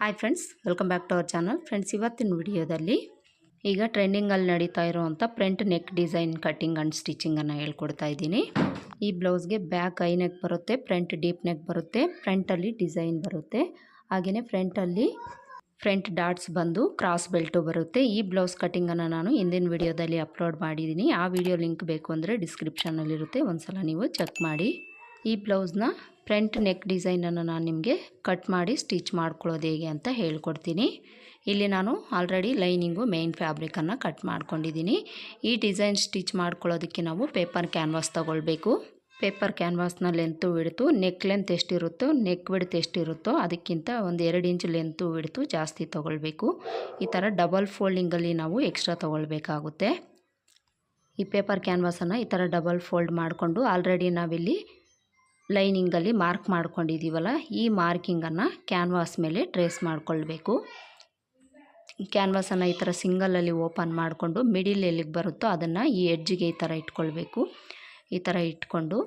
Hi friends, welcome back to our channel. Friends, ಇವತ್ತಿನ ವಿಡಿಯೋದಲ್ಲಿ ಈಗ ಟ್ರೆಂಡಿಂಗಲ್ಲಿ ನಡೀತಾ ಇರುವಂಥ front neck design cutting and ಸ್ಟಿಚಿಂಗನ್ನು ಹೇಳ್ಕೊಡ್ತಾ ಇದ್ದೀನಿ. ಈ ಬ್ಲೌಸ್ಗೆ ಬ್ಯಾಕ್ ಐ ನೆಕ್ ಬರುತ್ತೆ, ಫ್ರಂಟ್ ಡೀಪ್ ನೆಕ್ ಬರುತ್ತೆ, ಫ್ರಂಟಲ್ಲಿ ಡಿಸೈನ್ ಬರುತ್ತೆ, ಹಾಗೆಯೇ ಫ್ರಂಟ್ ಡಾಟ್ಸ್ ಬಂದು ಕ್ರಾಸ್ ಬೆಲ್ಟು ಬರುತ್ತೆ. ಈ ಬ್ಲೌಸ್ ಕಟ್ಟಿಂಗನ್ನು ನಾನು ಹಿಂದಿನ ವಿಡಿಯೋದಲ್ಲಿ ಅಪ್ಲೋಡ್ ಮಾಡಿದ್ದೀನಿ. ಆ ವಿಡಿಯೋ ಲಿಂಕ್ ಬೇಕು ಅಂದರೆ ಡಿಸ್ಕ್ರಿಪ್ಷನಲ್ಲಿರುತ್ತೆ, ಒಂದು ಸಲ ನೀವು ಚೆಕ್ ಮಾಡಿ. ಈ ಬ್ಲೌಸ್ನ ಫ್ರಂಟ್ ನೆಕ್ ಡಿಸೈನನ್ನು ನಾನು ನಿಮಗೆ ಕಟ್ ಮಾಡಿ ಸ್ಟಿಚ್ ಮಾಡ್ಕೊಳ್ಳೋದು ಹೇಗೆ ಅಂತ ಹೇಳ್ಕೊಡ್ತೀನಿ. ಇಲ್ಲಿ ನಾನು ಆಲ್ರೆಡಿ ಲೈನಿಂಗು ಮೇನ್ ಫ್ಯಾಬ್ರಿಕನ್ನು ಕಟ್ ಮಾಡ್ಕೊಂಡಿದ್ದೀನಿ. ಈ ಡಿಸೈನ್ ಸ್ಟಿಚ್ ಮಾಡ್ಕೊಳ್ಳೋದಕ್ಕೆ ನಾವು ಪೇಪರ್ ಕ್ಯಾನ್ವಾಸ್ ತೊಗೊಳ್ಬೇಕು. ಪೇಪರ್ ಕ್ಯಾನ್ವಾಸ್ನ ಲೆಂತು ವಿಡ್ತು, ನೆಕ್ ಲೆಂತ್ ಎಷ್ಟಿರುತ್ತೋ ನೆಕ್ ವಿಡ್ತ್ ಎಷ್ಟಿರುತ್ತೋ ಅದಕ್ಕಿಂತ ಒಂದು 2 ಇಂಚ್ ಲೆಂತು ವಿಡ್ತು ಜಾಸ್ತಿ ತೊಗೊಳ್ಬೇಕು. ಈ ಥರ ಡಬಲ್ ಫೋಲ್ಡಿಂಗಲ್ಲಿ ನಾವು ಎಕ್ಸ್ಟ್ರಾ ತೊಗೊಳ್ಬೇಕಾಗುತ್ತೆ. ಈ ಪೇಪರ್ ಕ್ಯಾನ್ವಾಸನ್ನು ಈ ಥರ ಡಬಲ್ ಫೋಲ್ಡ್ ಮಾಡಿಕೊಂಡು ಆಲ್ರೆಡಿ ನಾವಿಲ್ಲಿ ಲೈನಿಂಗಲ್ಲಿ ಮಾರ್ಕ್ ಮಾಡ್ಕೊಂಡಿದ್ದೀವಲ್ಲ, ಈ ಮಾರ್ಕಿಂಗನ್ನು ಕ್ಯಾನ್ವಾಸ್ ಮೇಲೆ ಟ್ರೇಸ್ ಮಾಡಿಕೊಳ್ಬೇಕು. ಕ್ಯಾನ್ವಾಸನ್ನು ಈ ಥರ ಸಿಂಗಲಲ್ಲಿ ಓಪನ್ ಮಾಡಿಕೊಂಡು ಮಿಡಿಲ್ ಎಲ್ಲಿಗೆ ಬರುತ್ತೋ ಅದನ್ನು ಈ ಎಡ್ಜಿಗೆ ಈ ಥರ ಇಟ್ಕೊಳ್ಬೇಕು. ಈ ಥರ ಇಟ್ಕೊಂಡು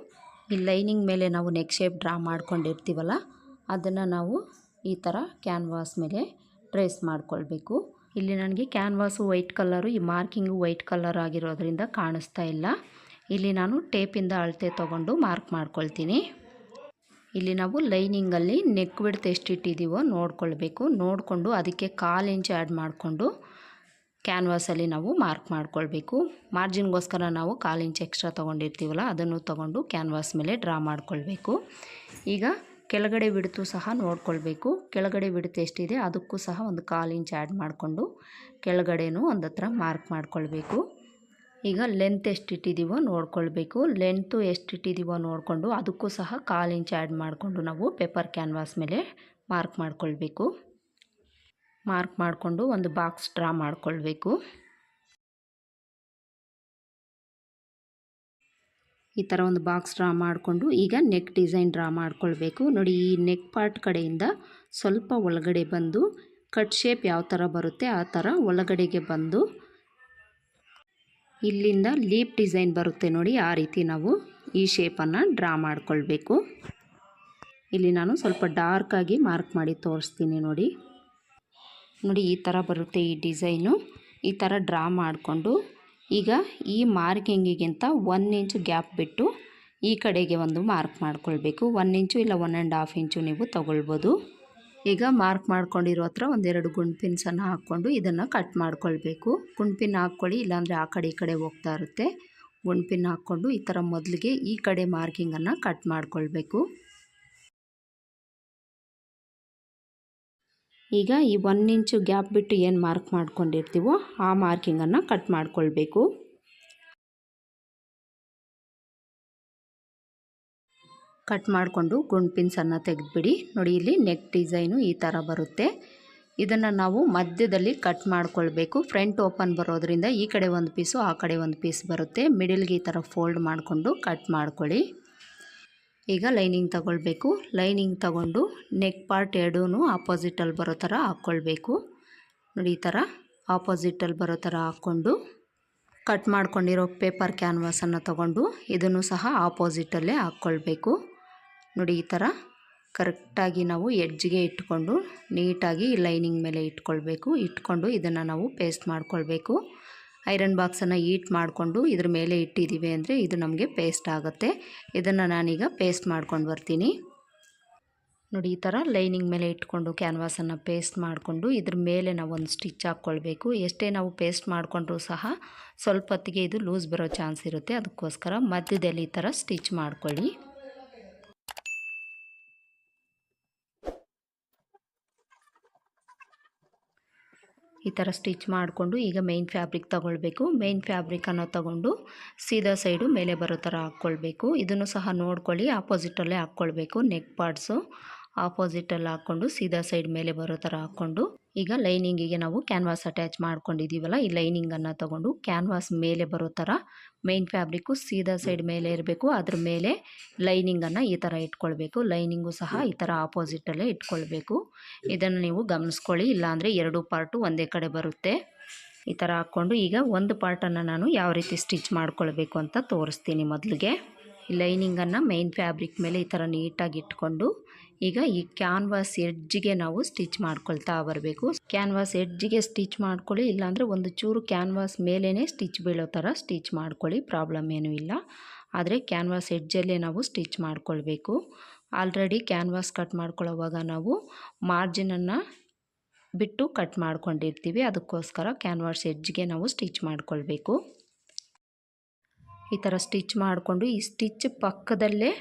ಈ ಲೈನಿಂಗ್ ಮೇಲೆ ನಾವು ನೆಕ್ ಶೇಪ್ ಡ್ರಾ ಮಾಡ್ಕೊಂಡಿರ್ತೀವಲ್ಲ ಅದನ್ನು ನಾವು ಈ ಥರ ಕ್ಯಾನ್ವಾಸ್ ಮೇಲೆ ಟ್ರೇಸ್ ಮಾಡಿಕೊಳ್ಬೇಕು. ಇಲ್ಲಿ ನನಗೆ ಕ್ಯಾನ್ವಾಸು ವೈಟ್ ಕಲರು, ಈ ಮಾರ್ಕಿಂಗು ವೈಟ್ ಕಲರ್ ಆಗಿರೋದ್ರಿಂದ ಕಾಣಿಸ್ತಾ ಇಲ್ಲ. ಇಲ್ಲಿ ನಾನು ಟೇಪಿಂದ ಅಳತೆ ತೊಗೊಂಡು ಮಾರ್ಕ್ ಮಾಡ್ಕೊಳ್ತೀನಿ. ಇಲ್ಲಿ ನಾವು ಲೈನಿಂಗಲ್ಲಿ ನೆಕ್ ವಿಡ್ತ್ ಎಷ್ಟಿಟ್ಟಿದ್ದೀವೋ ನೋಡ್ಕೊಳ್ಬೇಕು. ನೋಡಿಕೊಂಡು ಅದಕ್ಕೆ 1/4 ಇಂಚ್ ಆ್ಯಡ್ ಮಾಡಿಕೊಂಡು ಕ್ಯಾನ್ವಾಸಲ್ಲಿ ನಾವು ಮಾರ್ಕ್ ಮಾಡ್ಕೊಳ್ಬೇಕು. ಮಾರ್ಜಿನ್ಗೋಸ್ಕರ ನಾವು 1/4 ಇಂಚ್ ಎಕ್ಸ್ಟ್ರಾ ತೊಗೊಂಡಿರ್ತೀವಲ್ಲ ಅದನ್ನು ತೊಗೊಂಡು ಕ್ಯಾನ್ವಾಸ್ ಮೇಲೆ ಡ್ರಾ ಮಾಡ್ಕೊಳ್ಬೇಕು. ಈಗ ಕೆಳಗಡೆ ವಿಡ್ತು ಸಹ ನೋಡ್ಕೊಳ್ಬೇಕು. ಕೆಳಗಡೆ ವಿಡ್ತ್ ಎಷ್ಟಿದೆ ಅದಕ್ಕೂ ಸಹ ಒಂದು 1/4 ಇಂಚ್ ಆ್ಯಡ್ ಮಾಡಿಕೊಂಡು ಕೆಳಗಡೆನೂ ಒಂದು ಹತ್ರ ಮಾರ್ಕ್ ಮಾಡ್ಕೊಳ್ಬೇಕು. ಈಗ ಲೆಂತ್ ಎಷ್ಟಿಟ್ಟಿದ್ದೀವೋ ನೋಡ್ಕೊಳ್ಬೇಕು. ಲೆಂತು ಎಷ್ಟಿಟ್ಟಿದ್ದೀವೋ ನೋಡಿಕೊಂಡು ಅದಕ್ಕೂ ಸಹ 1/4 ಇಂಚ್ ಆ್ಯಡ್ ಮಾಡಿಕೊಂಡು ನಾವು ಪೇಪರ್ ಕ್ಯಾನ್ವಾಸ್ ಮೇಲೆ ಮಾರ್ಕ್ ಮಾಡ್ಕೊಳ್ಬೇಕು. ಮಾರ್ಕ್ ಮಾಡಿಕೊಂಡು ಒಂದು ಬಾಕ್ಸ್ ಡ್ರಾ ಮಾಡಿಕೊಳ್ಬೇಕು. ಈ ಥರ ಒಂದು ಬಾಕ್ಸ್ ಡ್ರಾ ಮಾಡಿಕೊಂಡು ಈಗ ನೆಕ್ ಡಿಸೈನ್ ಡ್ರಾ ಮಾಡ್ಕೊಳ್ಬೇಕು. ನೋಡಿ, ಈ ನೆಕ್ ಪಾರ್ಟ್ ಕಡೆಯಿಂದ ಸ್ವಲ್ಪ ಒಳಗಡೆ ಬಂದು ಕಟ್ ಶೇಪ್ ಯಾವ ಥರ ಬರುತ್ತೆ ಆ ಥರ ಒಳಗಡೆಗೆ ಬಂದು ಇಲ್ಲಿಂದ ಲೀಪ್ ಡಿಸೈನ್ ಬರುತ್ತೆ ನೋಡಿ, ಆ ರೀತಿ ನಾವು ಈ ಶೇಪನ್ನು ಡ್ರಾ ಮಾಡಿಕೊಳ್ಬೇಕು. ಇಲ್ಲಿ ನಾನು ಸ್ವಲ್ಪ ಡಾರ್ಕಾಗಿ ಮಾರ್ಕ್ ಮಾಡಿ ತೋರಿಸ್ತೀನಿ. ನೋಡಿ, ಈ ಥರ ಬರುತ್ತೆ ಈ ಡಿಸೈನು. ಈ ಥರ ಡ್ರಾ ಮಾಡಿಕೊಂಡು ಈಗ ಈ ಮಾರ್ಕಿಂಗಿಗಿಂತ 1 ಇಂಚ್ ಗ್ಯಾಪ್ ಬಿಟ್ಟು ಈ ಕಡೆಗೆ ಒಂದು ಮಾರ್ಕ್ ಮಾಡ್ಕೊಳ್ಬೇಕು. 1 ಇಂಚು ಇಲ್ಲ 1.5 ಇಂಚು ನೀವು ತಗೊಳ್ಬೋದು. ಈಗ ಮಾರ್ಕ್ ಮಾಡ್ಕೊಂಡಿರೋ ಹತ್ರ 1-2 ಗುಂಡ್ ಪಿನ್ಸನ್ನು ಹಾಕ್ಕೊಂಡು ಇದನ್ನು ಕಟ್ ಮಾಡ್ಕೊಳ್ಬೇಕು. ಗುಂಡ್ ಪಿನ್ ಹಾಕ್ಕೊಳ್ಳಿ, ಇಲ್ಲಾಂದರೆ ಆ ಕಡೆ ಈ ಕಡೆ ಹೋಗ್ತಾ ಇರುತ್ತೆ. ಗುಂಡ್ ಪಿನ್ ಹಾಕ್ಕೊಂಡು ಈ ಥರ ಮೊದಲಿಗೆ ಈ ಕಡೆ ಮಾರ್ಕಿಂಗನ್ನು ಕಟ್ ಮಾಡ್ಕೊಳ್ಬೇಕು. ಈಗ ಈ 1 ಇಂಚು ಗ್ಯಾಪ್ ಬಿಟ್ಟು ಏನು ಮಾರ್ಕ್ ಮಾಡ್ಕೊಂಡಿರ್ತೀವೋ ಆ ಮಾರ್ಕಿಂಗನ್ನು ಕಟ್ ಮಾಡ್ಕೊಳ್ಬೇಕು. ಕಟ್ ಮಾಡಿಕೊಂಡು ಗುಂಡ್ ಪಿನ್ಸನ್ನು ತೆಗೆದುಬಿಡಿ. ನೋಡಿ, ಇಲ್ಲಿ ನೆಕ್ ಡಿಸೈನು ಈ ಥರ ಬರುತ್ತೆ. ಇದನ್ನು ನಾವು ಮಧ್ಯದಲ್ಲಿ ಕಟ್ ಮಾಡ್ಕೊಳ್ಬೇಕು. ಫ್ರಂಟ್ ಓಪನ್ ಬರೋದ್ರಿಂದ ಈ ಕಡೆ ಒಂದು ಪೀಸು ಆ ಕಡೆ ಒಂದು ಪೀಸ್ ಬರುತ್ತೆ. ಮಿಡಿಲ್ಗೆ ಈ ಥರ ಫೋಲ್ಡ್ ಮಾಡಿಕೊಂಡು ಕಟ್ ಮಾಡ್ಕೊಳ್ಳಿ. ಈಗ ಲೈನಿಂಗ್ ತಗೊಳ್ಬೇಕು. ಲೈನಿಂಗ್ ತಗೊಂಡು ನೆಕ್ ಪಾರ್ಟ್ ಎರಡೂ ಆಪೋಸಿಟಲ್ಲಿ ಬರೋ ಥರ ಹಾಕ್ಕೊಳ್ಬೇಕು. ನೋಡಿ, ಈ ಥರ ಆಪೋಸಿಟಲ್ಲಿ ಬರೋ ಥರ ಹಾಕ್ಕೊಂಡು ಕಟ್ ಮಾಡ್ಕೊಂಡಿರೋ ಪೇಪರ್ ಕ್ಯಾನ್ವಾಸನ್ನು ತಗೊಂಡು ಇದನ್ನು ಸಹ ಆಪೋಸಿಟಲ್ಲೇ ಹಾಕ್ಕೊಳ್ಬೇಕು. ನೋಡಿ, ಈ ಥರ ಕರೆಕ್ಟಾಗಿ ನಾವು ಎಡ್ಜ್ಗೆ ಇಟ್ಕೊಂಡು ನೀಟಾಗಿ ಲೈನಿಂಗ್ ಮೇಲೆ ಇಟ್ಕೊಳ್ಬೇಕು. ಇಟ್ಕೊಂಡು ಇದನ್ನು ನಾವು ಪೇಸ್ಟ್ ಮಾಡ್ಕೊಳ್ಬೇಕು. ಐರನ್ ಬಾಕ್ಸನ್ನು ಹೀಟ್ ಮಾಡಿಕೊಂಡು ಇದ್ರ ಮೇಲೆ ಇಟ್ಟಿದ್ದೀವಿ ಅಂದರೆ ಇದು ನಮಗೆ ಪೇಸ್ಟ್ ಆಗುತ್ತೆ. ಇದನ್ನು ನಾನೀಗ ಪೇಸ್ಟ್ ಮಾಡ್ಕೊಂಡು ಬರ್ತೀನಿ. ನೋಡಿ, ಈ ಥರ ಲೈನಿಂಗ್ ಮೇಲೆ ಇಟ್ಕೊಂಡು ಕ್ಯಾನ್ವಾಸನ್ನು ಪೇಸ್ಟ್ ಮಾಡಿಕೊಂಡು ಇದ್ರ ಮೇಲೆ ನಾವು ಒಂದು ಸ್ಟಿಚ್ ಹಾಕ್ಕೊಳ್ಬೇಕು. ಎಷ್ಟೇ ನಾವು ಪೇಸ್ಟ್ ಮಾಡಿಕೊಂಡ್ರೂ ಸಹ ಸ್ವಲ್ಪ ಹೊತ್ತಿಗೆ ಇದು ಲೂಸ್ ಬರೋ ಚಾನ್ಸ್ ಇರುತ್ತೆ. ಅದಕ್ಕೋಸ್ಕರ ಮಧ್ಯದಲ್ಲಿ ಈ ಥರ ಸ್ಟಿಚ್ ಮಾಡ್ಕೊಳ್ಳಿ. ಈ ಥರ ಸ್ಟಿಚ್ ಮಾಡಿಕೊಂಡು ಈಗ ಮೇನ್ ಫ್ಯಾಬ್ರಿಕ್ ತೊಗೊಳ್ಬೇಕು. ಮೇನ್ ಫ್ಯಾಬ್ರಿಕನ್ನು ತೊಗೊಂಡು ಸೀದಾ ಸೈಡು ಮೇಲೆ ಬರೋ ಥರ ಹಾಕ್ಕೊಳ್ಬೇಕು. ಇದನ್ನು ಸಹ ನೋಡ್ಕೊಳ್ಳಿ, ಆಪೋಸಿಟಲ್ಲೇ ಹಾಕ್ಕೊಳ್ಬೇಕು. ನೆಕ್ ಪಾರ್ಟ್ಸು ಆಪೋಸಿಟಲ್ಲಿ ಹಾಕ್ಕೊಂಡು ಸೀದಾ ಸೈಡ್ ಮೇಲೆ ಬರೋ ಥರ ಹಾಕ್ಕೊಂಡು ಈಗ ಲೈನಿಂಗಿಗೆ ನಾವು ಕ್ಯಾನ್ವಾಸ್ ಅಟ್ಯಾಚ್ ಮಾಡ್ಕೊಂಡಿದ್ದೀವಲ್ಲ, ಈ ಲೈನಿಂಗನ್ನು ತೊಗೊಂಡು ಕ್ಯಾನ್ವಾಸ್ ಮೇಲೆ ಬರೋ ಥರ ಮೇನ್ ಫ್ಯಾಬ್ರಿಕ್ಕು ಸೀದಾ ಸೈಡ್ ಮೇಲೆ ಇರಬೇಕು. ಅದ್ರ ಮೇಲೆ ಲೈನಿಂಗನ್ನು ಈ ಥರ ಇಟ್ಕೊಳ್ಬೇಕು. ಲೈನಿಂಗು ಸಹ ಈ ಥರ ಆಪೋಸಿಟಲ್ಲೇ ಇಟ್ಕೊಳ್ಬೇಕು. ಇದನ್ನು ನೀವು ಗಮನಿಸ್ಕೊಳ್ಳಿ, ಇಲ್ಲಾಂದರೆ 2 ಪಾರ್ಟು ಒಂದೇ ಕಡೆ ಬರುತ್ತೆ. ಈ ಥರ ಹಾಕ್ಕೊಂಡು ಈಗ ಒಂದು ಪಾರ್ಟನ್ನು ನಾನು ಯಾವ ರೀತಿ ಸ್ಟಿಚ್ ಮಾಡ್ಕೊಳ್ಬೇಕು ಅಂತ ತೋರಿಸ್ತೀನಿ. ಮೊದಲಿಗೆ ಲೈನಿಂಗನ್ನು ಮೇನ್ ಫ್ಯಾಬ್ರಿಕ್ ಮೇಲೆ ಈ ಥರ ನೀಟಾಗಿ ಇಟ್ಕೊಂಡು ಈಗ ಈ ಕ್ಯಾನ್ವಾಸ್ ಎಡ್ಜಿಗೆ ನಾವು ಸ್ಟಿಚ್ ಮಾಡ್ಕೊಳ್ತಾ ಬರಬೇಕು. ಕ್ಯಾನ್ವಾಸ್ ಎಡ್ಜಿಗೆ ಸ್ಟಿಚ್ ಮಾಡ್ಕೊಳ್ಳಿ, ಇಲ್ಲಾಂದರೆ ಒಂದು ಚೂರು ಕ್ಯಾನ್ವಾಸ್ ಮೇಲೇ ಸ್ಟಿಚ್ ಬೀಳೋ ಥರ ಸ್ಟಿಚ್ ಮಾಡ್ಕೊಳ್ಳಿ, ಪ್ರಾಬ್ಲಮ್ ಏನೂ ಇಲ್ಲ. ಆದರೆ ಕ್ಯಾನ್ವಾಸ್ ಎಡ್ಜಲ್ಲೇ ನಾವು ಸ್ಟಿಚ್ ಮಾಡ್ಕೊಳ್ಬೇಕು. ಆಲ್ರೆಡಿ ಕ್ಯಾನ್ವಾಸ್ ಕಟ್ ಮಾಡ್ಕೊಳ್ಳೋವಾಗ ನಾವು ಮಾರ್ಜಿನನ್ನು ಬಿಟ್ಟು ಕಟ್ ಮಾಡ್ಕೊಂಡಿರ್ತೀವಿ, ಅದಕ್ಕೋಸ್ಕರ ಕ್ಯಾನ್ವಾಸ್ ಎಡ್ಜ್ಗೆ ನಾವು ಸ್ಟಿಚ್ ಮಾಡ್ಕೊಳ್ಬೇಕು. ಈ ಥರ ಸ್ಟಿಚ್ ಮಾಡಿಕೊಂಡು ಈ ಸ್ಟಿಚ್ ಪಕ್ಕದಲ್ಲೇ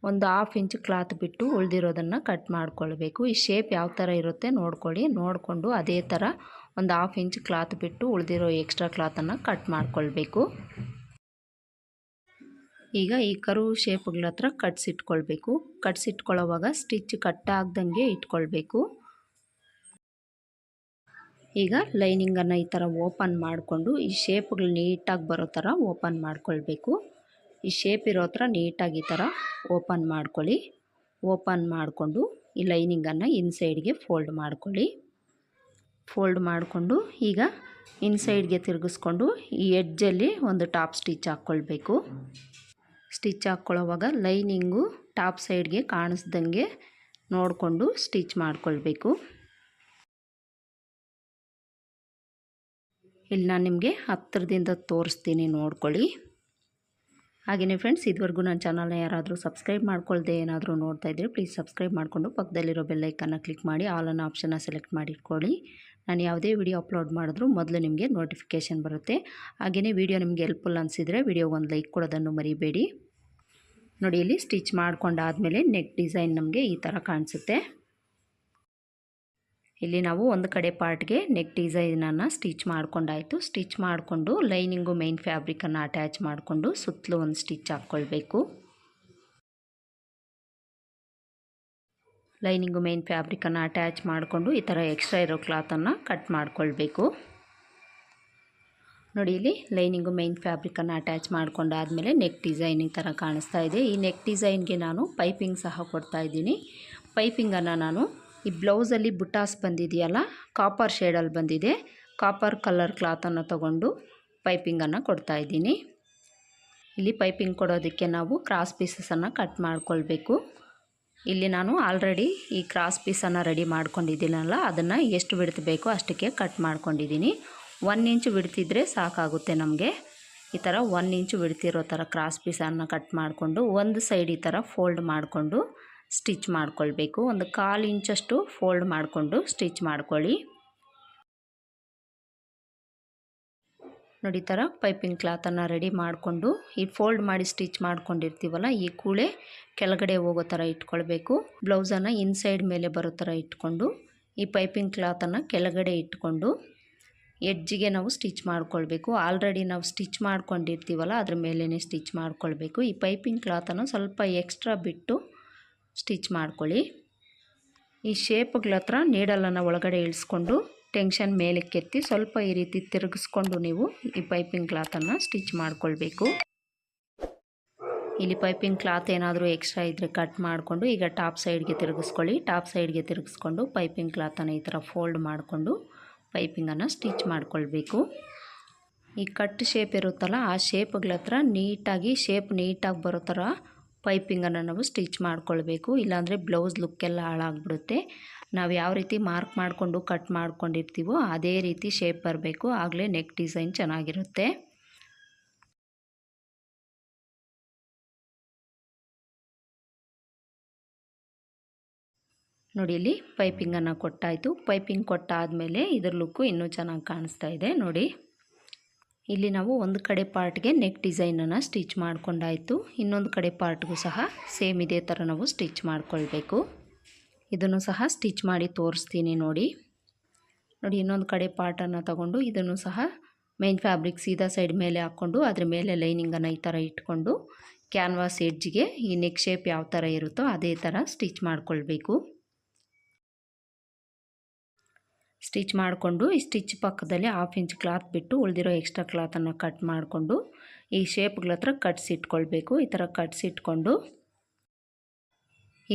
ಒಂದು 1/2 ಇಂಚ್ ಕ್ಲಾತ್ ಬಿಟ್ಟು ಉಳಿದಿರೋದನ್ನು ಕಟ್ ಮಾಡ್ಕೊಳ್ಬೇಕು. ಈ ಶೇಪ್ ಯಾವ ಥರ ಇರುತ್ತೆ ನೋಡ್ಕೊಳ್ಳಿ, ನೋಡಿಕೊಂಡು ಅದೇ ಥರ ಒಂದು 1/2 ಇಂಚ್ ಕ್ಲಾತ್ ಬಿಟ್ಟು ಉಳಿದಿರೋ ಎಕ್ಸ್ಟ್ರಾ ಕ್ಲಾತನ್ನು ಕಟ್ ಮಾಡ್ಕೊಳ್ಬೇಕು. ಈಗ ಈ ಕರ್ವ್ ಶೇಪ್ಗಳ ಹತ್ರ ಕಟ್ಸಿಟ್ಕೊಳ್ಬೇಕು. ಕಟ್ಸಿಟ್ಕೊಳ್ಳೋವಾಗ ಸ್ಟಿಚ್ ಕಟ್ಟಾಗ್ದಂಗೆ ಇಟ್ಕೊಳ್ಬೇಕು. ಈಗ ಲೈನಿಂಗನ್ನು ಈ ಥರ ಓಪನ್ ಮಾಡಿಕೊಂಡು ಈ ಶೇಪ್ಗಳು ನೀಟಾಗಿ ಬರೋ ಥರ ಓಪನ್ ಮಾಡ್ಕೊಳ್ಬೇಕು. ಈ ಶೇಪ್ ಇರೋ ಹತ್ರ ನೀಟಾಗಿ ಈ ಥರ ಓಪನ್ ಮಾಡ್ಕೊಳ್ಳಿ. ಓಪನ್ ಮಾಡಿಕೊಂಡು ಈ ಲೈನಿಂಗನ್ನು ಇನ್ಸೈಡ್ಗೆ ಫೋಲ್ಡ್ ಮಾಡ್ಕೊಳ್ಳಿ. ಫೋಲ್ಡ್ ಮಾಡಿಕೊಂಡು ಈಗ ಇನ್ಸೈಡ್ಗೆ ತಿರುಗಿಸ್ಕೊಂಡು ಈ ಎಡ್ಜಲ್ಲಿ ಒಂದು ಟಾಪ್ ಸ್ಟಿಚ್ ಹಾಕ್ಕೊಳ್ಬೇಕು. ಸ್ಟಿಚ್ ಹಾಕ್ಕೊಳ್ಳೋವಾಗ ಲೈನಿಂಗು ಟಾಪ್ ಸೈಡ್ಗೆ ಕಾಣಿಸ್ದಂಗೆ ನೋಡಿಕೊಂಡು ಸ್ಟಿಚ್ ಮಾಡ್ಕೊಳ್ಬೇಕು. ಇಲ್ಲಿ ನಾನು ನಿಮಗೆ ಹತ್ತಿರದಿಂದ ತೋರಿಸ್ತೀನಿ, ನೋಡ್ಕೊಳ್ಳಿ. ಹಾಗೆಯೇ ಫ್ರೆಂಡ್ಸ್, ಇದುವರೆಗೂ ನನ್ನ ಚಾನಲ್ನ ಯಾರಾದರೂ ಸಬ್ಸ್ಕ್ರೈಬ್ ಮಾಡ್ಕೊಳ್ದೆ ಏನಾದರೂ ನೋಡ್ತಾ ಇದ್ದರೆ ಪ್ಲೀಸ್ ಸಬ್ಸ್ಕ್ರೈಬ್ ಮಾಡಿಕೊಂಡು ಪಕ್ಕದಲ್ಲಿರೋ ಬೆಲ್ಲೈಕನ್ನ ಕ್ಲಿಕ್ ಮಾಡಿ ಆಲ್ ಅನ್ನೋ ಆಪ್ಷನ್ನ ಸೆಲೆಕ್ಟ್ ಮಾಡಿಟ್ಕೊಳ್ಳಿ. ನಾನು ಯಾವುದೇ ವಿಡಿಯೋ ಅಪ್ಲೋಡ್ ಮಾಡಿದ್ರೂ ಮೊದಲು ನಿಮಗೆ ನೋಟಿಫಿಕೇಷನ್ ಬರುತ್ತೆ. ಹಾಗೆಯೇ ವಿಡಿಯೋ ನಿಮಗೆ ಹೆಲ್ಪ್ಫುಲ್ ಅನಿಸಿದರೆ ವಿಡಿಯೋಗೆ ಒಂದು ಲೈಕ್ ಕೊಡೋದನ್ನು ಮರಿಬೇಡಿ. ನೋಡಿ, ಇಲ್ಲಿ ಸ್ಟಿಚ್ ಮಾಡ್ಕೊಂಡಾದಮೇಲೆ ನೆಕ್ ಡಿಸೈನ್ ನಮಗೆ ಈ ಥರ ಕಾಣಿಸುತ್ತೆ. ಇಲ್ಲಿ ನಾವು ಒಂದು ಕಡೆ ಪಾರ್ಟ್ಗೆ ನೆಕ್ ಡಿಸೈನನ್ನು ಸ್ಟಿಚ್ ಮಾಡ್ಕೊಂಡಾಯಿತು. ಸ್ಟಿಚ್ ಮಾಡಿಕೊಂಡು ಲೈನಿಂಗು ಮೈನ್ ಫ್ಯಾಬ್ರಿಕನ್ನು ಅಟ್ಯಾಚ್ ಮಾಡಿಕೊಂಡು ಸುತ್ತಲೂ ಒಂದು ಸ್ಟಿಚ್ ಹಾಕ್ಕೊಳ್ಬೇಕು. ಲೈನಿಂಗು ಮೈನ್ ಫ್ಯಾಬ್ರಿಕನ್ನು ಅಟ್ಯಾಚ್ ಮಾಡಿಕೊಂಡು ಈ ಥರ ಎಕ್ಸ್ಟ್ರಾ ಇರೋ ಕ್ಲಾತನ್ನು ಕಟ್ ಮಾಡ್ಕೊಳ್ಬೇಕು. ನೋಡಿ, ಇಲ್ಲಿ ಲೈನಿಂಗು ಮೈನ್ ಫ್ಯಾಬ್ರಿಕನ್ನು ಅಟ್ಯಾಚ್ ಮಾಡ್ಕೊಂಡಾದಮೇಲೆ ನೆಕ್ ಡಿಸೈನ್ ಈ ಥರ ಕಾಣಿಸ್ತಾ ಇದೆ. ಈ ನೆಕ್ ಡಿಸೈನ್ಗೆ ನಾನು ಪೈಪಿಂಗ್ ಸಹ ಕೊಡ್ತಾಯಿದ್ದೀನಿ. ಪೈಪಿಂಗನ್ನು ನಾನು ಈ ಬ್ಲೌಸಲ್ಲಿ ಬುಟ್ಟಾಸ್ ಬಂದಿದೆಯಲ್ಲ, ಕಾಪರ್ ಶೇಡಲ್ಲಿ ಬಂದಿದೆ, ಕಾಪರ್ ಕಲರ್ ಕ್ಲಾತನ್ನು ತಗೊಂಡು ಪೈಪಿಂಗನ್ನು ಕೊಡ್ತಾಯಿದ್ದೀನಿ. ಇಲ್ಲಿ ಪೈಪಿಂಗ್ ಕೊಡೋದಕ್ಕೆ ನಾವು ಕ್ರಾಸ್ ಪೀಸಸನ್ನು ಕಟ್ ಮಾಡ್ಕೊಳ್ಬೇಕು. ಇಲ್ಲಿ ನಾನು ಆಲ್ರೆಡಿ ಈ ಕ್ರಾಸ್ ಪೀಸನ್ನು ರೆಡಿ ಮಾಡ್ಕೊಂಡಿದ್ದೀನಲ್ಲ, ಅದನ್ನು ಎಷ್ಟು ಬಿಡ್ತು ಬೇಕೋ ಅಷ್ಟಕ್ಕೆ ಕಟ್ ಮಾಡ್ಕೊಂಡಿದ್ದೀನಿ. 1 ಇಂಚು ಬಿಡ್ತಿದ್ರೆ ಸಾಕಾಗುತ್ತೆ ನಮಗೆ. ಈ ಥರ 1 ಇಂಚು ಬಿಡ್ತಿರೋ ಥರ ಕ್ರಾಸ್ ಪೀಸನ್ನು ಕಟ್ ಮಾಡಿಕೊಂಡು ಒಂದು ಸೈಡ್ ಈ ಥರ ಫೋಲ್ಡ್ ಮಾಡಿಕೊಂಡು ಸ್ಟಿಚ್ ಮಾಡ್ಕೊಳ್ಬೇಕು. ಒಂದು 1/4 ಇಂಚಷ್ಟು ಫೋಲ್ಡ್ ಮಾಡಿಕೊಂಡು ಸ್ಟಿಚ್ ಮಾಡ್ಕೊಳ್ಳಿ. ನೋಡಿ, ಈ ಥರ ಪೈಪಿಂಗ್ ಕ್ಲಾತನ್ನು ರೆಡಿ ಮಾಡಿಕೊಂಡು ಈ ಫೋಲ್ಡ್ ಮಾಡಿ ಸ್ಟಿಚ್ ಮಾಡ್ಕೊಂಡಿರ್ತೀವಲ್ಲ, ಈ ಕೂಳೆ ಕೆಳಗಡೆ ಹೋಗೋ ಥರ ಇಟ್ಕೊಳ್ಬೇಕು. ಬ್ಲೌಸನ್ನು ಇನ್ಸೈಡ್ ಮೇಲೆ ಬರೋ ಥರ ಇಟ್ಕೊಂಡು ಈ ಪೈಪಿಂಗ್ ಕ್ಲಾತನ್ನು ಕೆಳಗಡೆ ಇಟ್ಕೊಂಡು ಎಡ್ಜಿಗೆ ನಾವು ಸ್ಟಿಚ್ ಮಾಡ್ಕೊಳ್ಬೇಕು. ಆಲ್ರೆಡಿ ನಾವು ಸ್ಟಿಚ್ ಮಾಡ್ಕೊಂಡಿರ್ತೀವಲ್ಲ, ಅದ್ರ ಮೇಲೇ ಸ್ಟಿಚ್ ಮಾಡ್ಕೊಳ್ಬೇಕು. ಈ ಪೈಪಿಂಗ್ ಕ್ಲಾತನ್ನು ಸ್ವಲ್ಪ ಎಕ್ಸ್ಟ್ರಾ ಬಿಟ್ಟು ಸ್ಟಿಚ್ ಮಾಡ್ಕೊಳ್ಳಿ. ಈ ಶೇಪ್ಗಳ ಹತ್ರ ನೀಡಲನ್ನು ಒಳಗಡೆ ಇಳಿಸ್ಕೊಂಡು ಟೆನ್ಷನ್ ಮೇಲಕ್ಕೆತ್ತಿ ಸ್ವಲ್ಪ ಈ ರೀತಿ ತಿರುಗಿಸ್ಕೊಂಡು ನೀವು ಈ ಪೈಪಿಂಗ್ ಕ್ಲಾತನ್ನು ಸ್ಟಿಚ್ ಮಾಡ್ಕೊಳ್ಬೇಕು. ಇಲ್ಲಿ ಪೈಪಿಂಗ್ ಕ್ಲಾತ್ ಏನಾದರೂ ಎಕ್ಸ್ಟ್ರಾ ಇದ್ದರೆ ಕಟ್ ಮಾಡಿಕೊಂಡು ಈಗ ಟಾಪ್ ಸೈಡ್ಗೆ ತಿರುಗಿಸ್ಕೊಳ್ಳಿ. ಟಾಪ್ ಸೈಡ್ಗೆ ತಿರುಗಿಸ್ಕೊಂಡು ಪೈಪಿಂಗ್ ಕ್ಲಾತನ್ನು ಈ ಥರ ಫೋಲ್ಡ್ ಮಾಡಿಕೊಂಡು ಪೈಪಿಂಗನ್ನು ಸ್ಟಿಚ್ ಮಾಡ್ಕೊಳ್ಬೇಕು. ಈ ಕಟ್ ಶೇಪ್ ಇರುತ್ತಲ್ಲ, ಆ ಶೇಪ್ಗಳ ಹತ್ರ ನೀಟಾಗಿ ಶೇಪ್ ನೀಟಾಗಿ ಬರೋ ಥರ ಪೈಪಿಂಗನ್ನು ನಾವು ಸ್ಟಿಚ್ ಮಾಡ್ಕೊಳ್ಬೇಕು. ಇಲ್ಲಾಂದರೆ ಬ್ಲೌಸ್ ಲುಕ್ಕೆಲ್ಲ ಹಾಳಾಗ್ಬಿಡುತ್ತೆ. ನಾವು ಯಾವ ರೀತಿ ಮಾರ್ಕ್ ಮಾಡಿಕೊಂಡು ಕಟ್ ಮಾಡ್ಕೊಂಡಿರ್ತೀವೋ ಅದೇ ರೀತಿ ಶೇಪ್ ಬರಬೇಕು, ಆಗಲೇ ನೆಕ್ ಡಿಸೈನ್ ಚೆನ್ನಾಗಿರುತ್ತೆ. ನೋಡಿ, ಇಲ್ಲಿ ಪೈಪಿಂಗನ್ನು ಕೊಟ್ಟಾಯಿತು. ಪೈಪಿಂಗ್ ಕೊಟ್ಟಾದಮೇಲೆ ಇದ್ರ ಲುಕ್ಕು ಇನ್ನೂ ಚೆನ್ನಾಗಿ ಕಾಣಿಸ್ತಾ ಇದೆ. ನೋಡಿ, ಇಲ್ಲಿ ನಾವು ಒಂದು ಕಡೆ ಪಾರ್ಟ್ಗೆ ನೆಕ್ ಡಿಸೈನನ್ನು ಸ್ಟಿಚ್ ಮಾಡ್ಕೊಂಡಾಯಿತು. ಇನ್ನೊಂದು ಕಡೆ ಪಾರ್ಟ್ಗೂ ಸಹ ಸೇಮ್ ಇದೇ ಥರ ನಾವು ಸ್ಟಿಚ್ ಮಾಡ್ಕೊಳ್ಬೇಕು. ಇದನ್ನು ಸಹ ಸ್ಟಿಚ್ ಮಾಡಿ ತೋರಿಸ್ತೀನಿ ನೋಡಿ. ಇನ್ನೊಂದು ಕಡೆ ಪಾರ್ಟನ್ನು ತಗೊಂಡು ಇದನ್ನು ಸಹ ಮೈನ್ ಫ್ಯಾಬ್ರಿಕ್ ಸೀದಾ ಸೈಡ್ ಮೇಲೆ ಹಾಕ್ಕೊಂಡು ಅದ್ರ ಮೇಲೆ ಲೈನಿಂಗನ್ನು ಈ ಥರ ಇಟ್ಕೊಂಡು ಕ್ಯಾನ್ವಾಸ್ ಎಡ್ಜ್ಗೆ ಈ ನೆಕ್ ಶೇಪ್ ಯಾವ ಥರ ಇರುತ್ತೋ ಅದೇ ಥರ ಸ್ಟಿಚ್ ಮಾಡ್ಕೊಳ್ಬೇಕು. ಸ್ಟಿಚ್ ಮಾಡಿಕೊಂಡು ಈ ಸ್ಟಿಚ್ ಪಕ್ಕದಲ್ಲಿ 1/2 ಇಂಚ್ ಕ್ಲಾತ್ ಬಿಟ್ಟು ಉಳಿದಿರೋ ಎಕ್ಸ್ಟ್ರಾ ಕ್ಲಾತನ್ನು ಕಟ್ ಮಾಡಿಕೊಂಡು ಈ ಶೇಪ್ಗಳ ಹತ್ರ ಕಟ್ಸಿಟ್ಕೊಳ್ಬೇಕು. ಈ ಥರ ಕಟ್ಸಿಟ್ಕೊಂಡು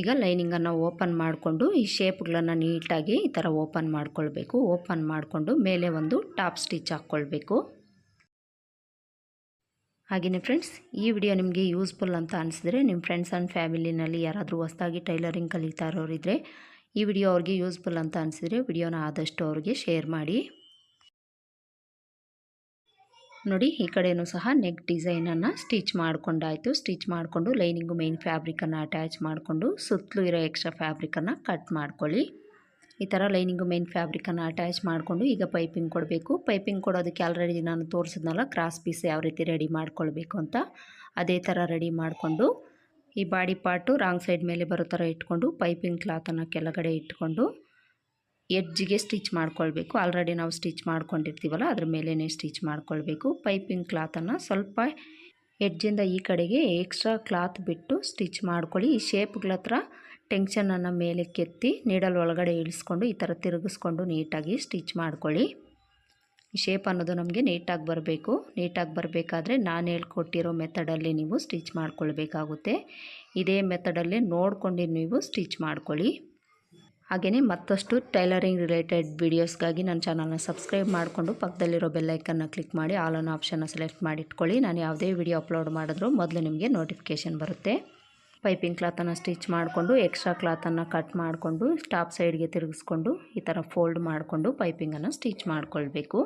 ಈಗ ಲೈನಿಂಗನ್ನು ಓಪನ್ ಮಾಡಿಕೊಂಡು ಈ ಶೇಪ್ಗಳನ್ನು ನೀಟಾಗಿ ಈ ಥರ ಓಪನ್ ಮಾಡ್ಕೊಳ್ಬೇಕು. ಓಪನ್ ಮಾಡಿಕೊಂಡು ಮೇಲೆ ಒಂದು ಟಾಪ್ ಸ್ಟಿಚ್ ಹಾಕ್ಕೊಳ್ಬೇಕು. ಹಾಗೆಯೇ ಫ್ರೆಂಡ್ಸ್, ಈ ವಿಡಿಯೋ ನಿಮಗೆ ಯೂಸ್ಫುಲ್ ಅಂತ ಅನಿಸಿದ್ರೆ ನಿಮ್ಮ ಫ್ರೆಂಡ್ಸ್ ಆ್ಯಂಡ್ ಫ್ಯಾಮಿಲಿನಲ್ಲಿ ಯಾರಾದರೂ ಹೊಸದಾಗಿ ಟೈಲರಿಂಗ್ ಕಲಿತಾ ಇರೋರಿದ್ದರೆ ಈ ವಿಡಿಯೋ ಅವ್ರಿಗೆ ಯೂಸ್ಫುಲ್ ಅಂತ ಅನಿಸಿದ್ರೆ ವಿಡಿಯೋನ ಆದಷ್ಟು ಅವ್ರಿಗೆ ಶೇರ್ ಮಾಡಿ. ನೋಡಿ, ಈ ಕಡೆಯೂ ಸಹ ನೆಕ್ ಡಿಸೈನನ್ನು ಸ್ಟಿಚ್ ಮಾಡಿಕೊಂಡಾಯಿತು. ಸ್ಟಿಚ್ ಮಾಡಿಕೊಂಡು ಲೈನಿಂಗು ಮೇನ್ ಫ್ಯಾಬ್ರಿಕನ್ನು ಅಟ್ಯಾಚ್ ಮಾಡಿಕೊಂಡು ಸುತ್ತಲೂ ಇರೋ ಎಕ್ಸ್ಟ್ರಾ ಫ್ಯಾಬ್ರಿಕನ್ನು ಕಟ್ ಮಾಡ್ಕೊಳ್ಳಿ. ಈ ಥರ ಲೈನಿಂಗು ಮೇನ್ ಫ್ಯಾಬ್ರಿಕನ್ನು ಅಟ್ಯಾಚ್ ಮಾಡಿಕೊಂಡು ಈಗ ಪೈಪಿಂಗ್ ಕೊಡಬೇಕು. ಪೈಪಿಂಗ್ ಕೊಡೋದಕ್ಕೆ ಆಲ್ರೆಡಿ ನಾನು ತೋರಿಸಿದ್ನಲ್ಲ ಕ್ರಾಸ್ ಪೀಸ್ ಯಾವ ರೀತಿ ರೆಡಿ ಮಾಡ್ಕೊಳ್ಬೇಕು ಅಂತ, ಅದೇ ಥರ ರೆಡಿ ಮಾಡಿಕೊಂಡು ಈ ಬಾಡಿ ಪಾರ್ಟು ರಾಂಗ್ ಸೈಡ್ ಮೇಲೆ ಬರೋ ಥರ ಇಟ್ಕೊಂಡು ಪೈಪಿಂಗ್ ಕ್ಲಾತನ್ನು ಕೆಳಗಡೆ ಇಟ್ಕೊಂಡು ಎಡ್ಜಿಗೆ ಸ್ಟಿಚ್ ಮಾಡ್ಕೊಳ್ಬೇಕು. ಆಲ್ರೆಡಿ ನಾವು ಸ್ಟಿಚ್ ಮಾಡ್ಕೊಂಡಿರ್ತೀವಲ್ಲ ಅದ್ರ ಮೇಲೇ ಸ್ಟಿಚ್ ಮಾಡ್ಕೊಳ್ಬೇಕು. ಪೈಪಿಂಗ್ ಕ್ಲಾತನ್ನು ಸ್ವಲ್ಪ ಎಡ್ಜಿಂದ ಈ ಕಡೆಗೆ ಎಕ್ಸ್ಟ್ರಾ ಕ್ಲಾತ್ ಬಿಟ್ಟು ಸ್ಟಿಚ್ ಮಾಡ್ಕೊಳ್ಳಿ. ಈ ಶೇಪ್ಗಳ ಹತ್ರ ಟೆನ್ಷನನ್ನು ಮೇಲೆ ಕೆತ್ತಿ ನೀಡಲ್ ಒಳಗಡೆ ಇಳಿಸ್ಕೊಂಡು ಈ ಥರ ತಿರುಗಿಸ್ಕೊಂಡು ನೀಟಾಗಿ ಸ್ಟಿಚ್ ಮಾಡ್ಕೊಳ್ಳಿ. ಈ ಶೇಪ್ ಅನ್ನೋದು ನಮಗೆ ನೀಟಾಗಿ ಬರಬೇಕು. ನೀಟಾಗಿ ಬರಬೇಕಾದ್ರೆ ನಾನು ಹೇಳ್ಕೊಟ್ಟಿರೋ ಮೆಥಡಲ್ಲಿ ನೀವು ಸ್ಟಿಚ್ ಮಾಡ್ಕೊಳ್ಬೇಕಾಗುತ್ತೆ. ಇದೇ ಮೆಥಡಲ್ಲೇ ನೋಡ್ಕೊಂಡು ನೀವು ಸ್ಟಿಚ್ ಮಾಡ್ಕೊಳ್ಳಿ. ಹಾಗೆಯೇ ಮತ್ತಷ್ಟು ಟೈಲರಿಂಗ್ ರಿಲೇಟೆಡ್ ವೀಡಿಯೋಸ್ಗಾಗಿ ನನ್ನ ಚಾನಲ್ನ ಸಬ್ಸ್ಕ್ರೈಬ್ ಮಾಡಿಕೊಂಡು ಪಕ್ಕದಲ್ಲಿರೋ ಬೆಲ್ಲೈಕನ್ನ ಕ್ಲಿಕ್ ಮಾಡಿ ಆಲ್ ಅನ್ನೋ ಆಪ್ಷನ್ನ ಸೆಲೆಕ್ಟ್ ಮಾಡಿ ಇಟ್ಕೊಳ್ಳಿ. ನಾನು ಯಾವುದೇ ವಿಡಿಯೋ ಅಪ್ಲೋಡ್ ಮಾಡಿದ್ರೂ ಮೊದಲು ನಿಮಗೆ ನೋಟಿಫಿಕೇಷನ್ ಬರುತ್ತೆ. ಪೈಪಿಂಗ್ ಕ್ಲಾತನ್ನು ಸ್ಟಿಚ್ ಮಾಡಿಕೊಂಡು ಎಕ್ಸ್ಟ್ರಾ ಕ್ಲಾತನ್ನು ಕಟ್ ಮಾಡಿಕೊಂಡು ಟಾಪ್ ಸೈಡ್ಗೆ ತಿರುಗಿಸ್ಕೊಂಡು ಈ ಥರ ಫೋಲ್ಡ್ ಮಾಡಿಕೊಂಡು ಪೈಪಿಂಗನ್ನು ಸ್ಟಿಚ್ ಮಾಡಿಕೊಳ್ಬೇಕು.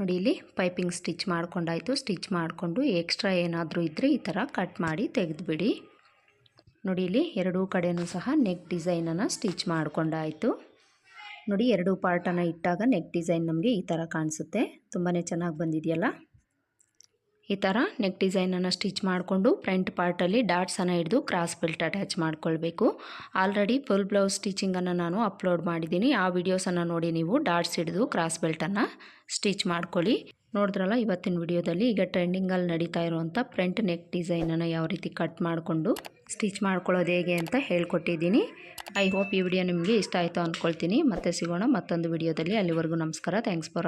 ನೋಡಿ, ಇಲ್ಲಿ ಪೈಪಿಂಗ್ ಸ್ಟಿಚ್ ಮಾಡ್ಕೊಂಡಾಯಿತು. ಸ್ಟಿಚ್ ಮಾಡಿಕೊಂಡು ಎಕ್ಸ್ಟ್ರಾ ಏನಾದರೂ ಇದ್ದರೆ ಈ ಥರ ಕಟ್ ಮಾಡಿ ತೆಗೆದುಬಿಡಿ. ನೋಡಿ, ಇಲ್ಲಿ ಎರಡೂ ಕಡೆಯೂ ಸಹ ನೆಕ್ ಡಿಸೈನನ್ನು ಸ್ಟಿಚ್ ಮಾಡ್ಕೊಂಡಾಯಿತು. ನೋಡಿ, ಎರಡೂ ಪಾರ್ಟನ್ನು ಇಟ್ಟಾಗ ನೆಕ್ ಡಿಸೈನ್ ನಮಗೆ ಈ ಥರ ಕಾಣಿಸುತ್ತೆ. ತುಂಬಾ ಚೆನ್ನಾಗಿ ಬಂದಿದೆಯಲ್ಲ. ಈ ಥರ ನೆಕ್ ಡಿಸೈನನ್ನು ಸ್ಟಿಚ್ ಮಾಡಿಕೊಂಡು ಫ್ರಂಟ್ ಪಾರ್ಟಲ್ಲಿ ಡಾಟ್ಸನ್ನು ಹಿಡಿದು ಕ್ರಾಸ್ ಬೆಲ್ಟ್ ಅಟ್ಯಾಚ್ ಮಾಡ್ಕೊಳ್ಬೇಕು. ಆಲ್ರೆಡಿ ಫುಲ್ ಬ್ಲೌಸ್ ಸ್ಟಿಚಿಂಗನ್ನು ನಾನು ಅಪ್ಲೋಡ್ ಮಾಡಿದ್ದೀನಿ. ಆ ವಿಡಿಯೋಸನ್ನು ನೋಡಿ ನೀವು ಡಾಟ್ಸ್ ಹಿಡಿದು ಕ್ರಾಸ್ ಬೆಲ್ಟನ್ನು ಸ್ಟಿಚ್ ಮಾಡ್ಕೊಳ್ಳಿ. ನೋಡಿದ್ರಲ್ಲ, ಇವತ್ತಿನ ವಿಡಿಯೋದಲ್ಲಿ ಈಗ ಟ್ರೆಂಡಿಂಗಲ್ಲಿ ನಡೀತಾ ಇರುವಂಥ ಫ್ರಂಟ್ ನೆಕ್ ಡಿಸೈನನ್ನು ಯಾವ ರೀತಿ ಕಟ್ ಮಾಡಿಕೊಂಡು ಸ್ಟಿಚ್ ಮಾಡ್ಕೊಳ್ಳೋದು ಹೇಗೆ ಅಂತ ಹೇಳ್ಕೊಟ್ಟಿದ್ದೀನಿ. ಐ ಹೋಪ್ ಈ ವಿಡಿಯೋ ನಿಮಗೆ ಇಷ್ಟ ಆಯಿತು ಅಂದ್ಕೊಳ್ತೀನಿ. ಮತ್ತೆ ಸಿಗೋಣ ಮತ್ತೊಂದು ವಿಡಿಯೋದಲ್ಲಿ. ಅಲ್ಲಿವರೆಗೂ ನಮಸ್ಕಾರ. Thanks for